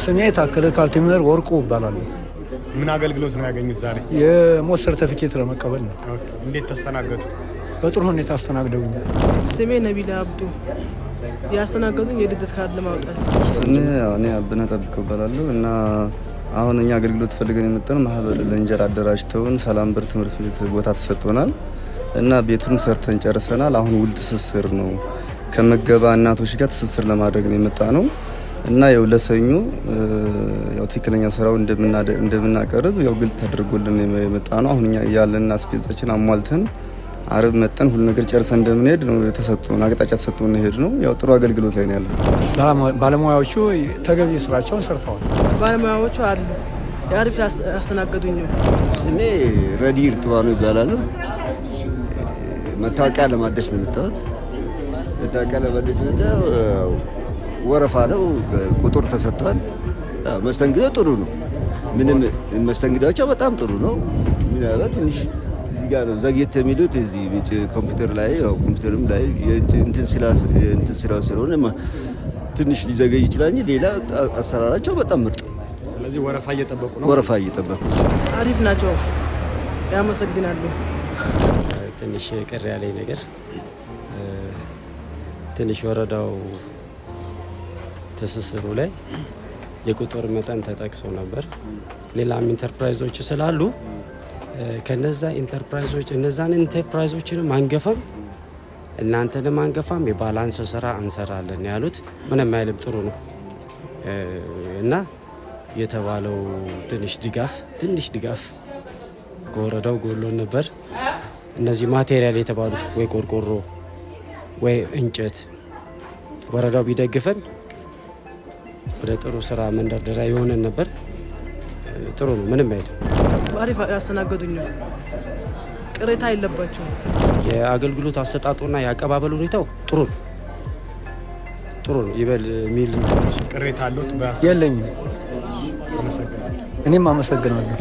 ስሜ ታከለ ካልቲመር ወርቁ እባላለሁ። ምን አገልግሎት ነው ያገኙት ዛሬ? የሞት ሰርተፊኬት ለመቀበል ነው። እንዴት ተስተናገዱ? በጥሩ ሁኔታ አስተናግደውኛል። ስሜ ነቢላ አብዱ፣ ያስተናገዱኝ የልደት ካርድ ለማውጣት። ስሜ እኔ አብነ ጠብቀው እባላለሁ እና አሁን እኛ አገልግሎት ፈልገን የመጣነው ማህበር ለእንጀራ አደራጅተውን ሰላም በር ትምህርት ቤት ቦታ ተሰጥቶናል እና ቤቱን ሰርተን ጨርሰናል። አሁን ውል ትስስር ነው ከመገባ እናቶች ጋር ትስስር ለማድረግ ነው የመጣ ነው እና ያው ለሰኞ ያው ትክክለኛ ስራው እንደምናቀርብ ያው ግልጽ ተደርጎልን የመጣ ነው። አሁን እኛ ያለን አስፔዛችን አሟልተን አርብ መጠን ሁሉ ነገር ጨርሰን እንደምንሄድ ነው የተሰጠውን አቅጣጫ ተሰጥቶን ሄድ ነው። ያው ጥሩ አገልግሎት ላይ ነው ያለው። ባለሙያዎቹ ተገቢ ስራቸውን ሰርተዋል። ባለሙያዎቹ አሉ የአሪፍ ያስተናገዱኝ። ስሜ ረዲር ጥዋኑ ይባላል። መታወቂያ ለማደስ ነው የመጣሁት። መታወቂያ ለማደስ ነው። ወረፋ ነው፣ ቁጥር ተሰጥቷል። መስተንግዶ ጥሩ ነው። ምንም መስተንግዶቸው በጣም ጥሩ ነው። ምናልባት ትንሽ እዚህ ጋር ነው ዘግየት የሚሉት እዚህ ኮምፒውተር ላይ ያው ኮምፒውተርም ላይ እንትን ስራ ስለሆነ ትንሽ ሊዘገይ ይችላል። ሌላ አሰራራቸው በጣም ምርጥ። ስለዚህ ወረፋ እየጠበቁ ነው። ወረፋ እየጠበቁ አሪፍ ናቸው። ያመሰግናሉ። ትንሽ ቅር ያለኝ ነገር ትንሽ ወረዳው ትስስሩ ላይ የቁጥር መጠን ተጠቅሶ ነበር። ሌላም ኢንተርፕራይዞች ስላሉ ከነዛ ኢንተርፕራይዞች እነዛን ኢንተርፕራይዞችንም አንገፋም እናንተንም አንገፋም የባላንስ ስራ እንሰራለን ያሉት ምንም አይልም። ጥሩ ነው እና የተባለው ትንሽ ድጋፍ ከወረዳው ጎሎን ነበር። እነዚህ ማቴሪያል የተባሉት ወይ ቆርቆሮ ወይ እንጨት ወረዳው ቢደግፈን ወደ ጥሩ ስራ መንደርደሪያ የሆነን ነበር። ጥሩ ነው፣ ምንም አይደለም። አሪፍ ያስተናገዱኝ፣ ቅሬታ የለባቸውም። የአገልግሎት አሰጣጡና የአቀባበል ሁኔታው ጥሩ ነው ይበል የሚል ቅሬታ አሉት? የለኝም። እኔም አመሰግናለሁ።